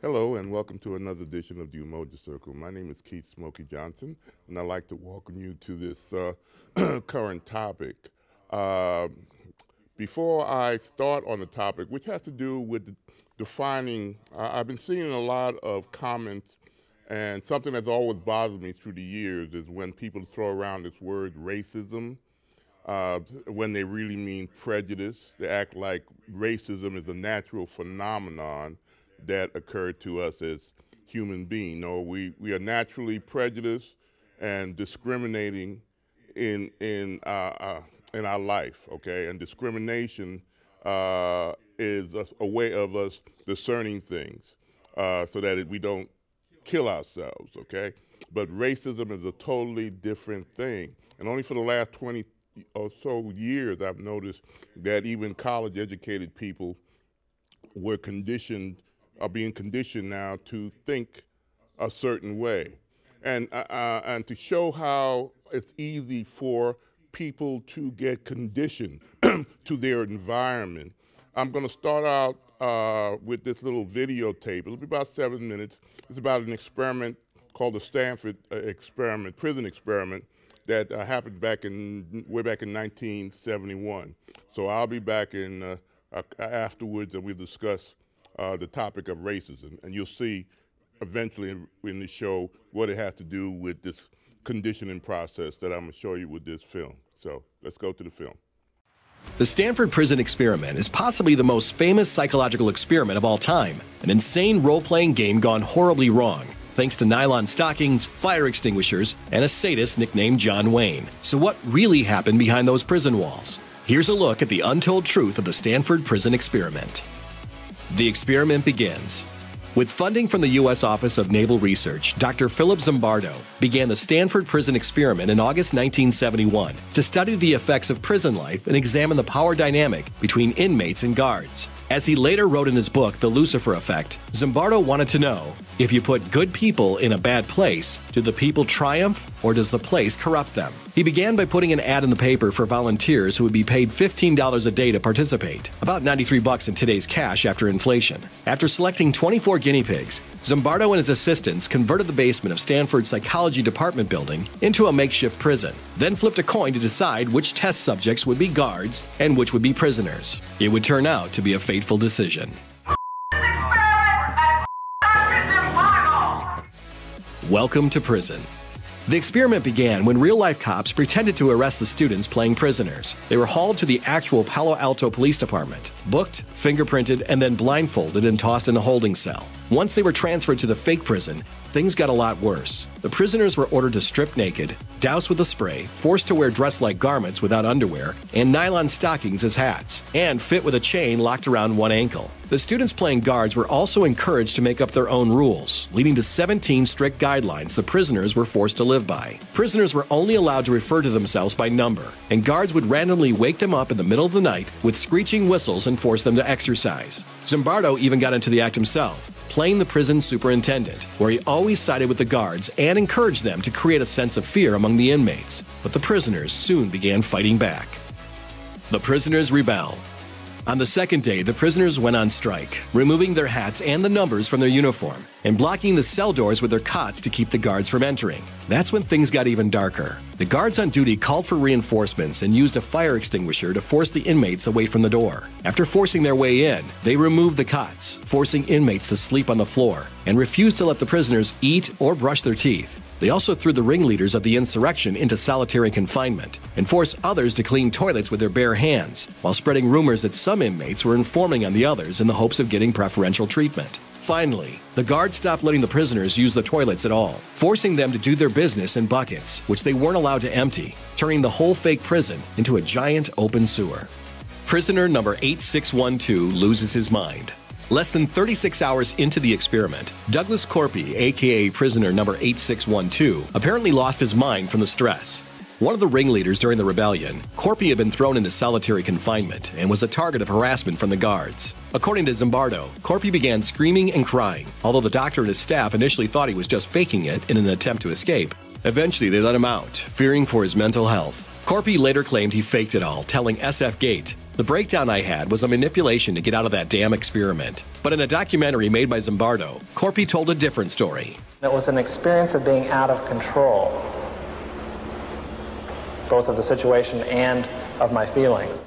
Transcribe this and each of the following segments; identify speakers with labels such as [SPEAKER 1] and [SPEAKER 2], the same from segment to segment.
[SPEAKER 1] Hello and welcome to another edition of the Umoja Circle. My name is Keith Smokey Johnson, and I'd like to welcome you to this current topic. Before I start on the topic, which has to do with defining, I've been seeing a lot of comments, and something that's always bothered me through the years is when people throw around this word racism, when they really mean prejudice. They act like racism is a natural phenomenon that occurred to us as human beings. No, we are naturally prejudiced and discriminating in our life, okay? And discrimination is a way of us discerning things so that we don't kill ourselves, okay? But racism is a totally different thing. And only for the last 20 or so years I've noticed that even college-educated people are being conditioned now to think a certain way. And to show how it's easy for people to get conditioned to their environment, I'm going to start out with this little videotape. It'll be about 7 minutes. It's about an experiment called the Stanford prison experiment that happened way back in 1971. So I'll be back in afterwards, and we'll discuss the topic of racism, and you'll see eventually in the show what it has to do with this conditioning process that I'm going to show you with this film. So let's go to the film.
[SPEAKER 2] The Stanford prison experiment is possibly the most famous psychological experiment of all time, an insane role-playing game gone horribly wrong, thanks to nylon stockings, fire extinguishers, and a sadist nicknamed John Wayne. So what really happened behind those prison walls? Here's a look at the untold truth of the Stanford prison experiment. The experiment begins. With funding from the U.S. Office of Naval Research, Dr. Philip Zimbardo began the Stanford prison experiment in August 1971 to study the effects of prison life and examine the power dynamic between inmates and guards. As he later wrote in his book, The Lucifer Effect, Zimbardo wanted to know, if you put good people in a bad place, do the people triumph or does the place corrupt them? He began by putting an ad in the paper for volunteers who would be paid $15 a day to participate, about $93 in today's cash after inflation. After selecting 24 guinea pigs, Zimbardo and his assistants converted the basement of Stanford's psychology department building into a makeshift prison, then flipped a coin to decide which test subjects would be guards and which would be prisoners. It would turn out to be a fateful decision. Welcome to prison. The experiment began when real-life cops pretended to arrest the students playing prisoners. They were hauled to the actual Palo Alto Police Department, booked, fingerprinted, and then blindfolded and tossed in a holding cell. Once they were transferred to the fake prison, things got a lot worse. The prisoners were ordered to strip naked, doused with a spray, forced to wear dress-like garments without underwear, and nylon stockings as hats, and fit with a chain locked around one ankle. The students playing guards were also encouraged to make up their own rules, leading to 17 strict guidelines the prisoners were forced to live by. Prisoners were only allowed to refer to themselves by number, and guards would randomly wake them up in the middle of the night with screeching whistles and force them to exercise. Zimbardo even got into the act himself, playing the prison superintendent, where he always sided with the guards and encouraged them to create a sense of fear among the inmates. But the prisoners soon began fighting back. The prisoners rebel. On the second day, the prisoners went on strike, removing their hats and the numbers from their uniform, and blocking the cell doors with their cots to keep the guards from entering. That's when things got even darker. The guards on duty called for reinforcements and used a fire extinguisher to force the inmates away from the door. After forcing their way in, they removed the cots, forcing inmates to sleep on the floor, and refused to let the prisoners eat or brush their teeth. They also threw the ringleaders of the insurrection into solitary confinement and forced others to clean toilets with their bare hands, while spreading rumors that some inmates were informing on the others in the hopes of getting preferential treatment. Finally, the guards stopped letting the prisoners use the toilets at all, forcing them to do their business in buckets, which they weren't allowed to empty, turning the whole fake prison into a giant open sewer. Prisoner number 8612 loses his mind. Less than 36 hours into the experiment, Douglas Corpy, aka prisoner number 8612, apparently lost his mind from the stress. One of the ringleaders during the rebellion, Corpy had been thrown into solitary confinement and was a target of harassment from the guards. According to Zimbardo, Corpy began screaming and crying, although the doctor and his staff initially thought he was just faking it in an attempt to escape. Eventually, they let him out, fearing for his mental health. Corpy later claimed he faked it all, telling SF Gate, "The breakdown I had was a manipulation to get out of that damn experiment." But in a documentary made by Zimbardo, Corpy told a different story.
[SPEAKER 3] It was an experience of being out of control, both of the situation and of my feelings.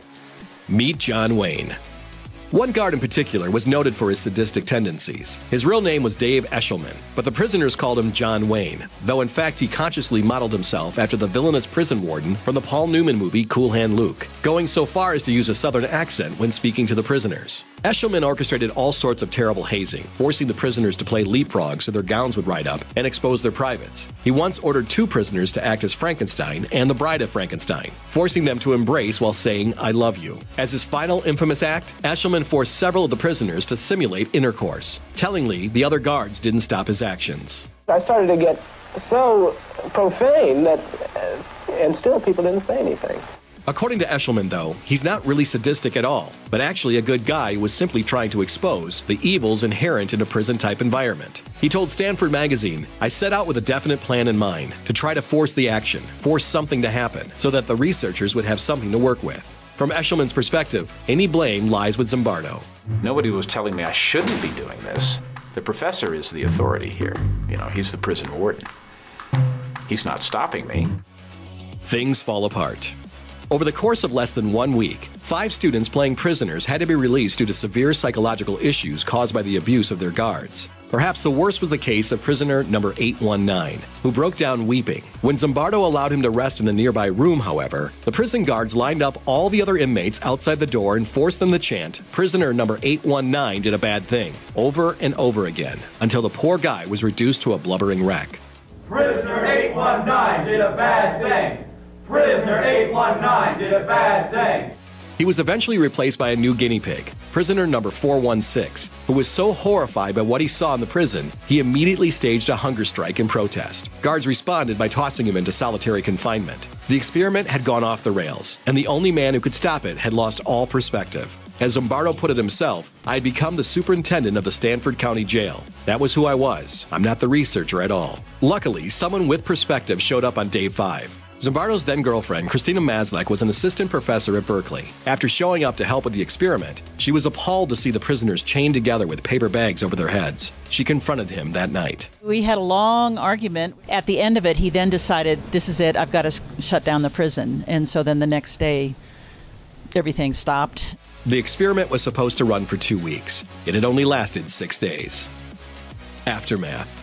[SPEAKER 2] Meet John Wayne. One guard in particular was noted for his sadistic tendencies. His real name was Dave Eshelman, but the prisoners called him John Wayne, though in fact he consciously modeled himself after the villainous prison warden from the Paul Newman movie Cool Hand Luke, going so far as to use a southern accent when speaking to the prisoners. Eshelman orchestrated all sorts of terrible hazing, forcing the prisoners to play leapfrog so their gowns would ride up and expose their privates. He once ordered 2 prisoners to act as Frankenstein and the Bride of Frankenstein, forcing them to embrace while saying, "I love you." As his final infamous act, Eshelman forced several of the prisoners to simulate intercourse. Tellingly, the other guards didn't stop his actions.
[SPEAKER 3] I started to get so profane that, and still people didn't say anything.
[SPEAKER 2] According to Eshelman, though, he's not really sadistic at all, but actually a good guy who was simply trying to expose the evils inherent in a prison-type environment. He told Stanford magazine, "I set out with a definite plan in mind, to try to force the action, force something to happen, so that the researchers would have something to work with." From Eshelman's perspective, any blame lies with Zimbardo.
[SPEAKER 4] Nobody was telling me I shouldn't be doing this. The professor is the authority here. You know, he's the prison warden. He's not stopping me.
[SPEAKER 2] Things fall apart. Over the course of less than 1 week, 5 students playing prisoners had to be released due to severe psychological issues caused by the abuse of their guards. Perhaps the worst was the case of prisoner number 819, who broke down weeping. When Zimbardo allowed him to rest in a nearby room, however, the prison guards lined up all the other inmates outside the door and forced them to chant, "Prisoner number 819 did a bad thing," over and over again, until the poor guy was reduced to a blubbering wreck.
[SPEAKER 5] Prisoner 819 did a bad thing. Prisoner 819 did a bad thing.
[SPEAKER 2] He was eventually replaced by a new guinea pig, prisoner number 416, who was so horrified by what he saw in the prison, he immediately staged a hunger strike in protest. Guards responded by tossing him into solitary confinement. The experiment had gone off the rails, and the only man who could stop it had lost all perspective. As Zimbardo put it himself, "I had become the superintendent of the Stanford County Jail. That was who I was. I'm not the researcher at all." Luckily, someone with perspective showed up on day 5. Zimbardo's then-girlfriend, Christina Maslach, was an assistant professor at Berkeley. After showing up to help with the experiment, she was appalled to see the prisoners chained together with paper bags over their heads. She confronted him that night.
[SPEAKER 6] We had a long argument. At the end of it, he then decided, this is it, I've got to shut down the prison. And so then the next day, everything stopped.
[SPEAKER 2] The experiment was supposed to run for 2 weeks. It had only lasted 6 days. Aftermath.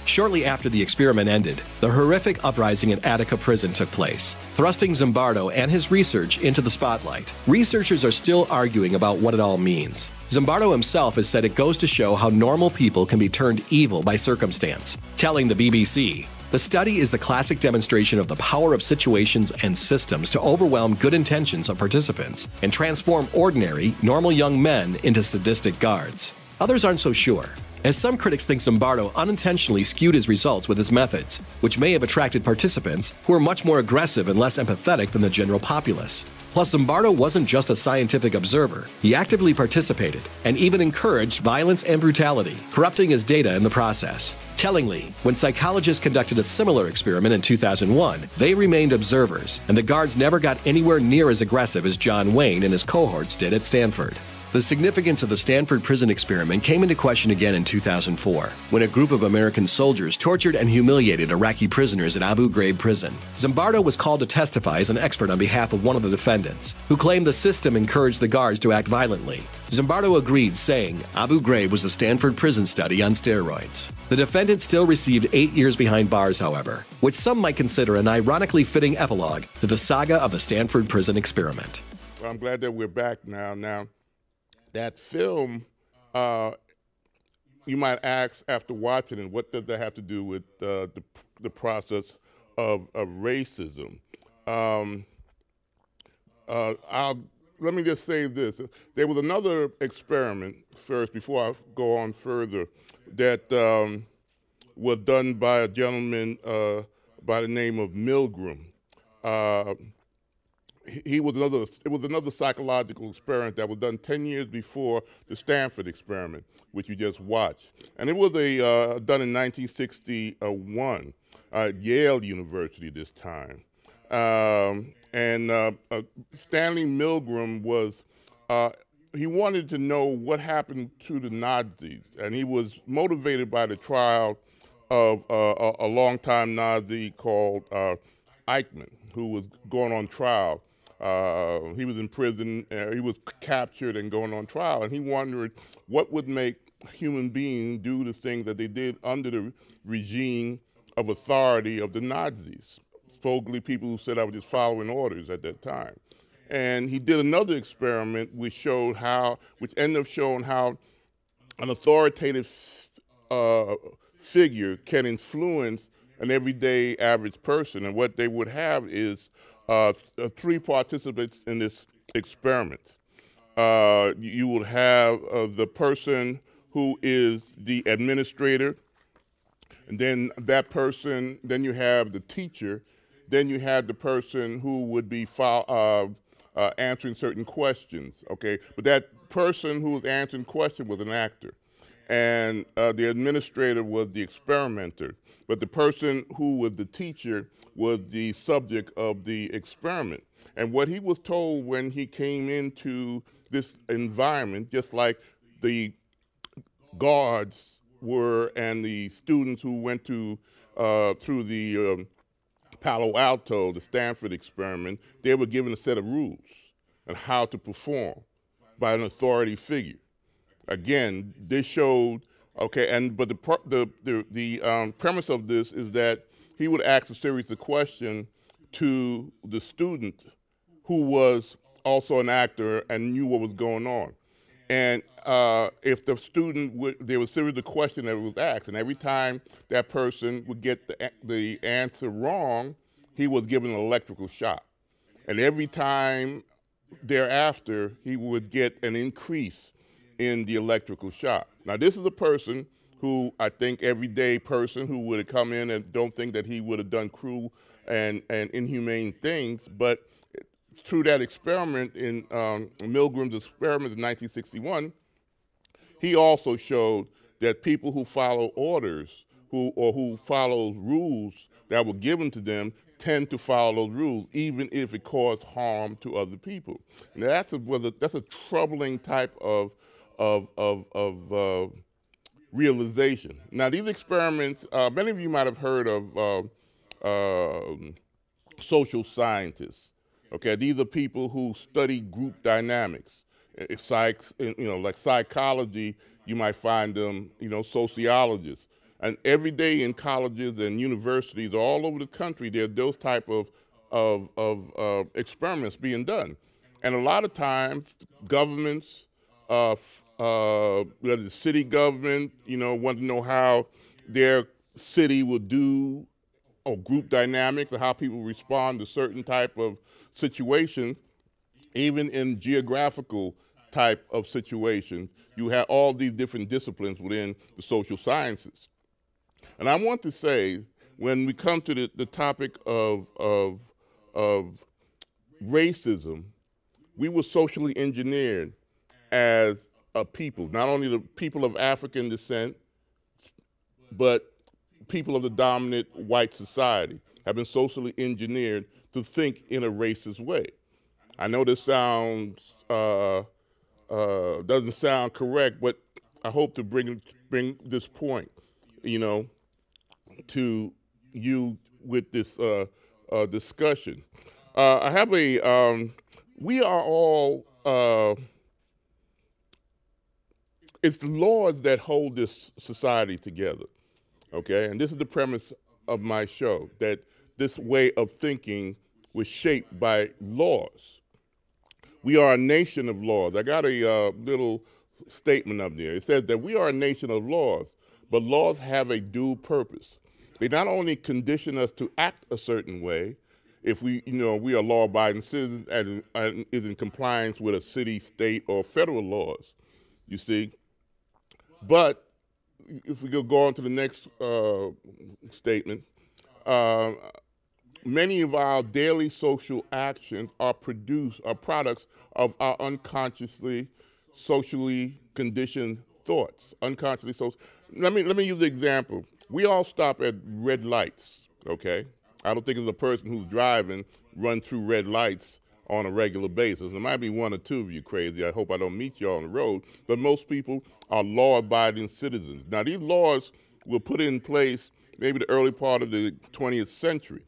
[SPEAKER 2] Shortly after the experiment ended, the horrific uprising in Attica prison took place, thrusting Zimbardo and his research into the spotlight. Researchers are still arguing about what it all means. Zimbardo himself has said it goes to show how normal people can be turned evil by circumstance, telling the BBC, "The study is the classic demonstration of the power of situations and systems to overwhelm good intentions of participants and transform ordinary, normal young men into sadistic guards." Others aren't so sure, as some critics think Zimbardo unintentionally skewed his results with his methods, which may have attracted participants who are much more aggressive and less empathetic than the general populace. Plus, Zimbardo wasn't just a scientific observer. He actively participated and even encouraged violence and brutality, corrupting his data in the process. Tellingly, when psychologists conducted a similar experiment in 2001, they remained observers, and the guards never got anywhere near as aggressive as John Wayne and his cohorts did at Stanford. The significance of the Stanford prison experiment came into question again in 2004, when a group of American soldiers tortured and humiliated Iraqi prisoners at Abu Ghraib prison. Zimbardo was called to testify as an expert on behalf of one of the defendants, who claimed the system encouraged the guards to act violently. Zimbardo agreed, saying Abu Ghraib was a Stanford prison study on steroids. The defendant still received 8 years behind bars, however, which some might consider an ironically fitting epilogue to the saga of the Stanford prison experiment.
[SPEAKER 1] Well, I'm glad that we're back now. That film, you might ask after watching it, what does that have to do with the process of racism? Let me just say this. There was another experiment first, before I go on further, that was done by a gentleman by the name of Milgram. It was another psychological experiment that was done 10 years before the Stanford experiment, which you just watched. And it was done in 1961 at Yale University this time. Stanley Milgram was, he wanted to know what happened to the Nazis, and he was motivated by the trial of a longtime Nazi called Eichmann, who was going on trial. He was in prison, he was captured and going on trial, and he wondered what would make human beings do the things that they did under the regime of authority of the Nazis, supposedly people who said I was just following orders at that time. And he did another experiment which ended up showing how an authoritative figure can influence an everyday average person. And what they would have is 3 participants in this experiment. You would have the person who is the administrator, and then that person, then you have the teacher, then you have the person who would be answering certain questions, okay? But that person who was answering questions was an actor. And the administrator was the experimenter. But the person who was the teacher was the subject of the experiment. And what he was told when he came into this environment, just like the guards were and the students who went through the Palo Alto, the Stanford experiment, they were given a set of rules on how to perform by an authority figure. Again, this showed, okay, but the premise of this is that he would ask a series of questions to the student who was also an actor and knew what was going on. And if the student there was a series of questions that was asked, and every time that person would get the answer wrong, he was given an electrical shock. And every time thereafter, he would get an increase in the electrical shock. Now, this is a person who I think everyday person who would have come in and don't think that he would have done cruel and inhumane things, but through that experiment in Milgram's experiment in 1961, he also showed that people who follow orders who follow rules that were given to them tend to follow those rules, even if it caused harm to other people. Now, that's a troubling type of realization. Now, these experiments, many of you might have heard of social scientists. Okay, these are people who study group dynamics. Like psychology, you might find them, sociologists. And every day in colleges and universities all over the country, there are those type of experiments being done. And a lot of times, governments, the city government, want to know how their city will do, or group dynamics, or how people respond to certain type of situation. Even in geographical type of situations, you have all these different disciplines within the social sciences. And I want to say, when we come to the topic of racism, we were socially engineered as a people, not only the people of African descent, but people of the dominant white society have been socially engineered to think in a racist way. I know this sounds doesn't sound correct, but I hope to bring this point, to you with this discussion. I have we are all, it's the laws that hold this society together, okay? And this is the premise of my show, that this way of thinking was shaped by laws. We are a nation of laws. I got a little statement up there. It says that we are a nation of laws, but laws have a dual purpose. They not only condition us to act a certain way, if we are law-abiding citizens and is in compliance with a city, state, or federal laws, you see. But if we go on to the next statement, many of our daily social actions are products of our unconsciously, socially conditioned thoughts. Unconsciously social. Let me use the example. We all stop at red lights, okay? I don't think it's a person who's driving, run through red lights on a regular basis. There might be one or two of you crazy. I hope I don't meet you on the road. But most people are law-abiding citizens. Now, these laws were put in place maybe the early part of the 20th century.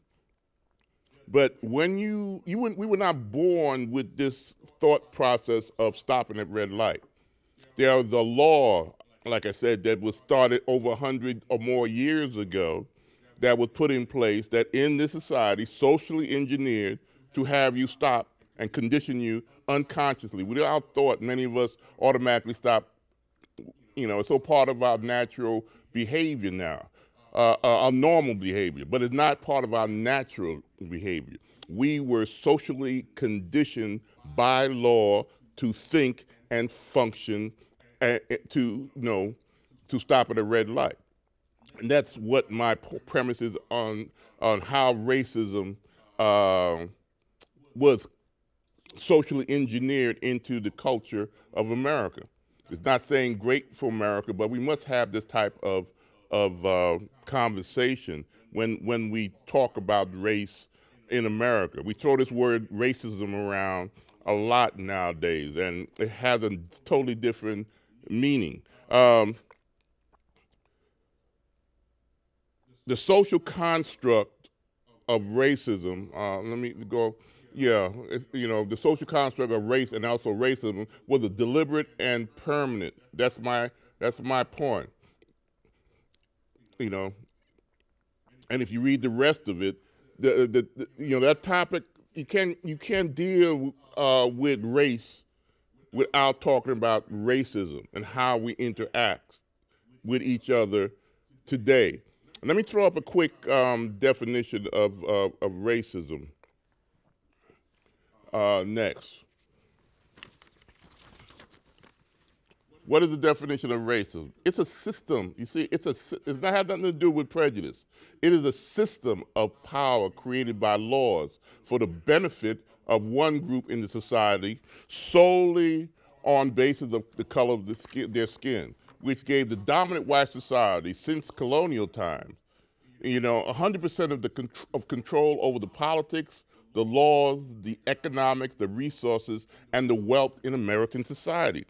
[SPEAKER 1] But when we were not born with this thought process of stopping at red light. There was a law, like I said, that was started over 100 or more years ago that was put in place that in this society, socially engineered to have you stop and condition you unconsciously. Without thought, many of us automatically stop. You know, it's so part of our natural behavior now, our normal behavior, but it's not part of our natural behavior. We were socially conditioned by law to think and function, to stop at a red light. And that's what my premise is on how racism was socially engineered into the culture of America. It's not saying great for America, but we must have this type of conversation when we talk about race in America. We throw this word racism around a lot nowadays, and it has a totally different meaning. The social construct of racism, let me go, the social construct of race and also racism was a deliberate and permanent. That's my point. And if you read the rest of it, that topic, you can't deal with race without talking about racism and how we interact with each other today. Let me throw up a quick definition of racism next. What is the definition of racism? It's a system. You see, it has nothing to do with prejudice. It is a system of power created by laws for the benefit of one group in the society solely on basis of the color of their skin, which gave the dominant white society since colonial times, 100% of control over the politics, the laws, the economics, the resources, and the wealth in American society.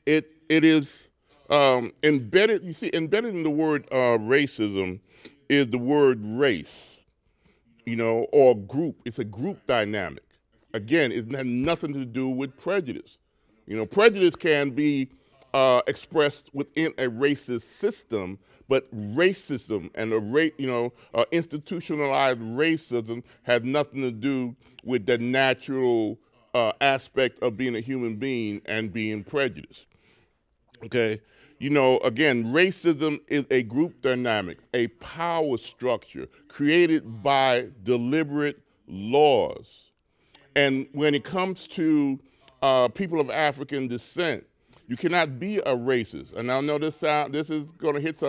[SPEAKER 1] It is embedded. You see, embedded in the word racism is the word race, or group. It's a group dynamic. Again, it has nothing to do with prejudice. Prejudice can be expressed within a racist system, but racism and institutionalized racism has nothing to do with the natural aspect of being a human being and being prejudiced. Okay, again, racism is a group dynamic, a power structure created by deliberate laws. And when it comes to people of African descent, you cannot be a racist. And I know this is going to hit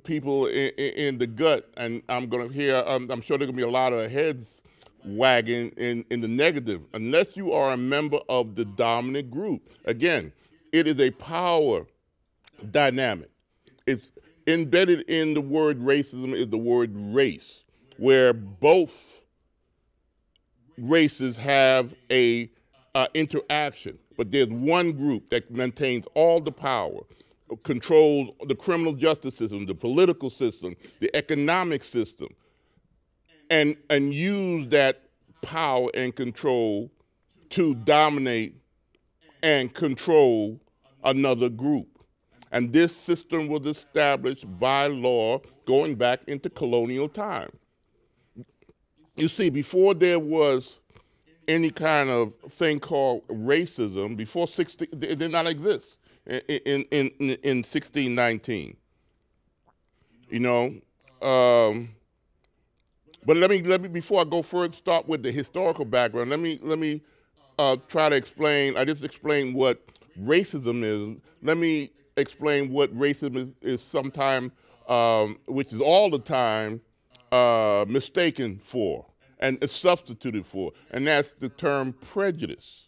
[SPEAKER 1] people in the gut, and I'm going to hear, I'm sure there's going to be a lot of heads wagging in the negative, unless you are a member of the dominant group. Again, it is a power dynamic. It's embedded in the word racism is the word race, where both races have a interaction, but there's one group that maintains all the power, controls the criminal justice system, the political system, the economic system, and use that power and control to dominate and control another group. And this system was established by law going back into colonial time. You see, before there was any kind of thing called racism, it did not exist in 1619. But let me before I go further, start with the historical background. Let me try to explain. I just explained what racism is. Let me explain what racism is sometimes, which is all the time, mistaken for and is substituted for, and that's the term prejudice.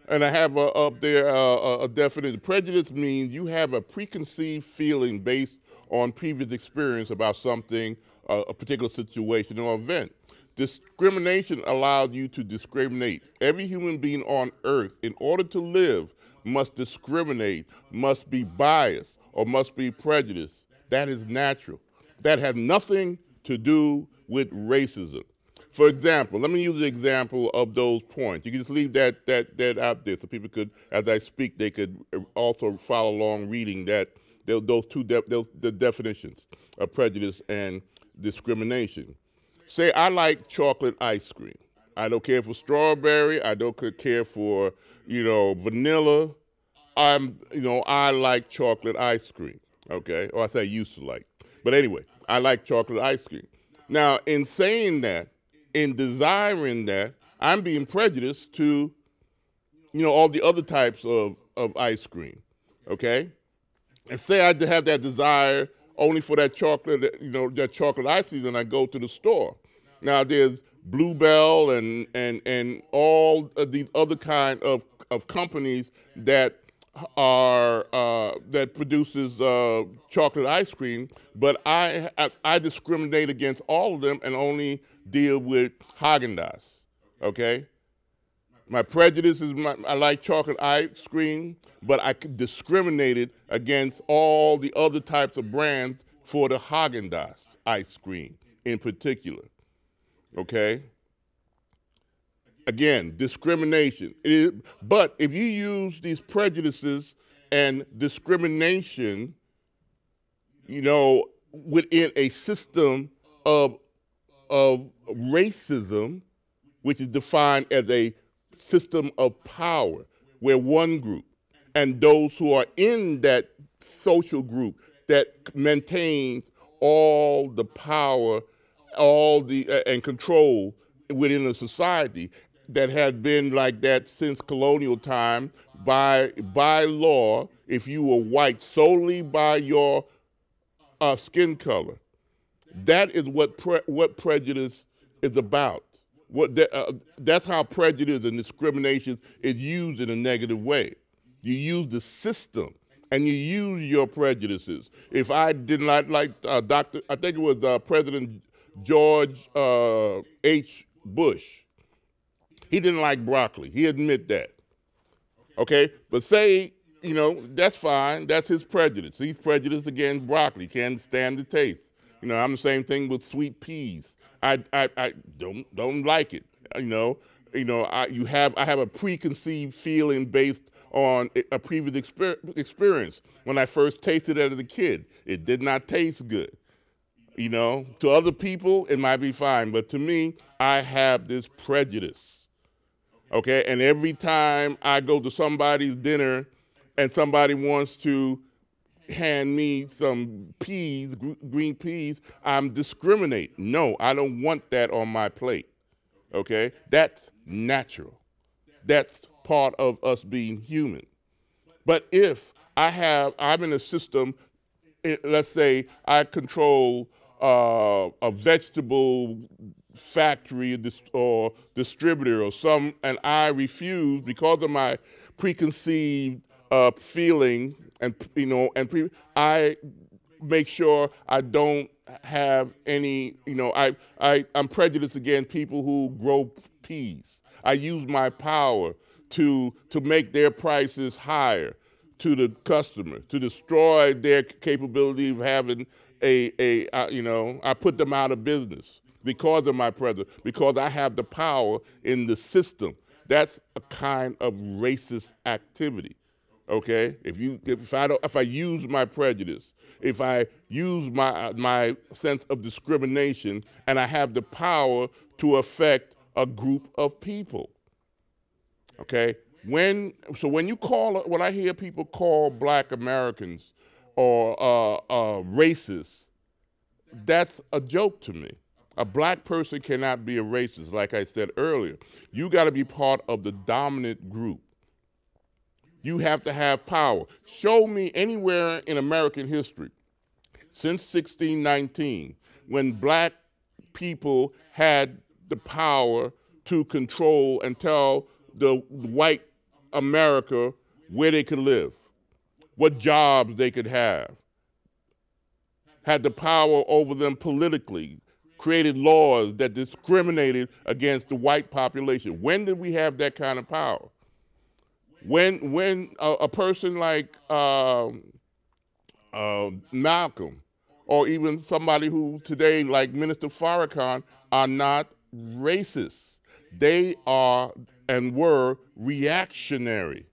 [SPEAKER 1] And I have up there a definition. Prejudice means you have a preconceived feeling based on previous experience about something, a particular situation or event. Discrimination allows you to discriminate. Every human being on earth, in order to live, must discriminate, must be biased, or must be prejudiced. That is natural. That has nothing to do with racism. For example, let me use the example of those points. You can just leave that out there so people could, as I speak, they could also follow along reading those two the definitions of prejudice and discrimination. Say I like chocolate ice cream. I don't care for strawberry. I don't care for, vanilla. I like chocolate ice cream, okay? Or I say I used to like. But anyway, I like chocolate ice cream. Now, in saying that, in desiring that, I'm being prejudiced to, all the other types of ice cream, okay? And say I have that desire only for that chocolate, that chocolate ice cream, and I go to the store. Now, there's Bluebell and all of these other kind of companies that that produces chocolate ice cream, but I discriminate against all of them and only deal with Haagen-Dazs, okay? My prejudice is I like chocolate ice cream, but I discriminated against all the other types of brands for the Haagen-Dazs ice cream in particular, okay? Again, discrimination. But if you use these prejudices and discrimination, within a system of racism, which is defined as a system of power, where one group and those who are in that social group that maintains all the power, and control within a society, that has been like that since colonial time by law. If you were white solely by your skin color, that is what prejudice is about. That's how prejudice and discrimination is used in a negative way. You use the system and you use your prejudices. If I did not like I think it was President George H. Bush. He didn't like broccoli. He admit that. Okay? But say, that's fine. That's his prejudice. He's prejudiced against broccoli. Can't stand the taste. I'm the same thing with sweet peas. I don't like it. I have a preconceived feeling based on a previous experience. When I first tasted it as a kid, it did not taste good. To other people, it might be fine. But to me, I have this prejudice. Okay, and every time I go to somebody's dinner and somebody wants to hand me some peas, green peas, I'm discriminating. No, I don't want that on my plate. Okay, that's natural. That's part of us being human. But if I'm in a system, let's say I control a vegetable factory or distributor or and I refuse because of my preconceived feeling I make sure I don't have any, I'm prejudiced against people who grow peas. I use my power to make their prices higher to the customer, to destroy their capability of having I put them out of business because of my prejudice, because I have the power in the system. That's a kind of racist activity, okay? If I use my prejudice, if I use my sense of discrimination, and I have the power to affect a group of people, okay? When I hear people call Black Americans or racist, that's a joke to me. A black person cannot be a racist, like I said earlier. You got to be part of the dominant group. You have to have power. Show me anywhere in American history, since 1619, when black people had the power to control and tell the white America where they could live, what jobs they could have. had the power over them politically, created laws that discriminated against the white population. When did we have that kind of power? When a person like Malcolm, or even somebody who today, like Minister Farrakhan, are not racist. They are and were reactionary,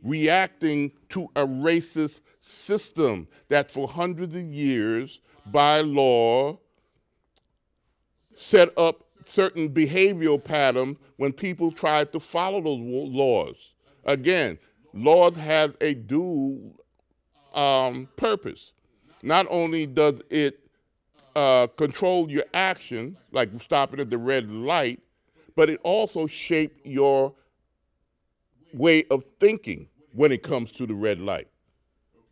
[SPEAKER 1] reacting to a racist system that for hundreds of years, by law, set up certain behavioral patterns when people tried to follow those laws. Again, laws have a dual purpose. Not only does it control your action, like stopping at the red light, but it also shapes your way of thinking when it comes to the red light.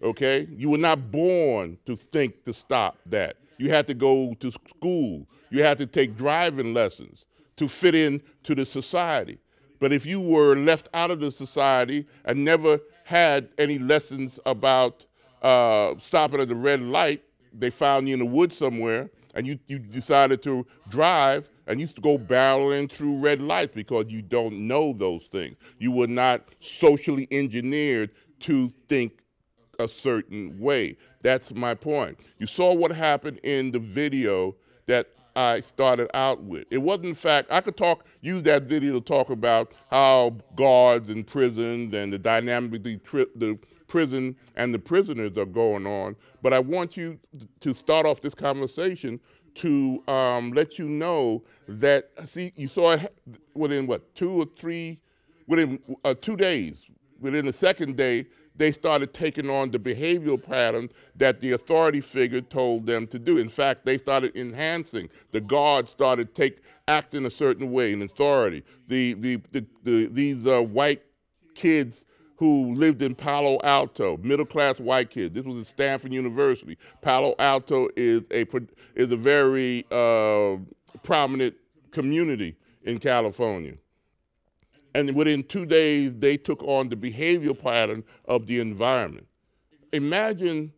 [SPEAKER 1] Okay? You were not born to think to stop that. You had to go to school. You had to take driving lessons to fit into the society. But if you were left out of the society and never had any lessons about stopping at the red light, they found you in the woods somewhere, and you decided to drive, and you used to go barreling through red lights because you don't know those things. You were not socially engineered to think a certain way. That's my point. You saw what happened in the video that I started out with. It wasn't, in fact, I could use that video to talk about how guards in prisons and the dynamic between the prison and the prisoners are going on, but I want you to start off this conversation to let you know that, see, you saw it within what, 2 or 3, within 2 days. Within the second day, they started taking on the behavioral pattern that the authority figure told them to do. In fact, they started enhancing. The guards started acting a certain way in authority. These white kids who lived in Palo Alto, middle-class white kids. This was at Stanford University. Palo Alto is a very prominent community in California. And within 2 days, they took on the behavioral pattern of the environment. Imagine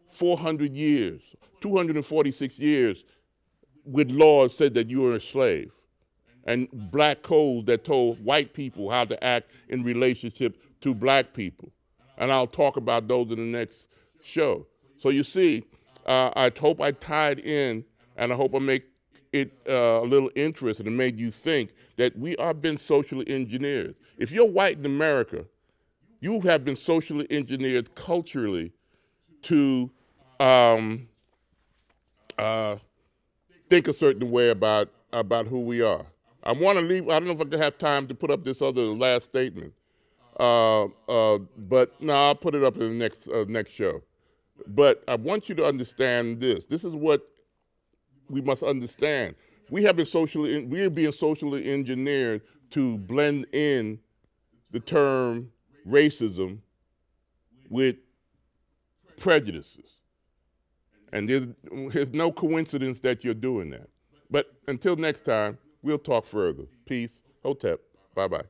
[SPEAKER 1] 400 years, 246 years, with laws said that you were a slave, and black codes that told white people how to act in relationship to black people. And I'll talk about those in the next show. So you see, I hope I tied in, and I hope I make it a little interesting and made you think that we are being socially engineered. If you're white in America, you have been socially engineered culturally to think a certain way about who we are. I want to leave, I don't know if I have time to put up this other last statement, but no, I'll put it up in the next show. But I want you to understand this. This is what we must understand. We are being socially engineered to blend in the term racism with prejudices. And there's no coincidence that you're doing that. But until next time, we'll talk further. Peace. Hotep. Bye-bye.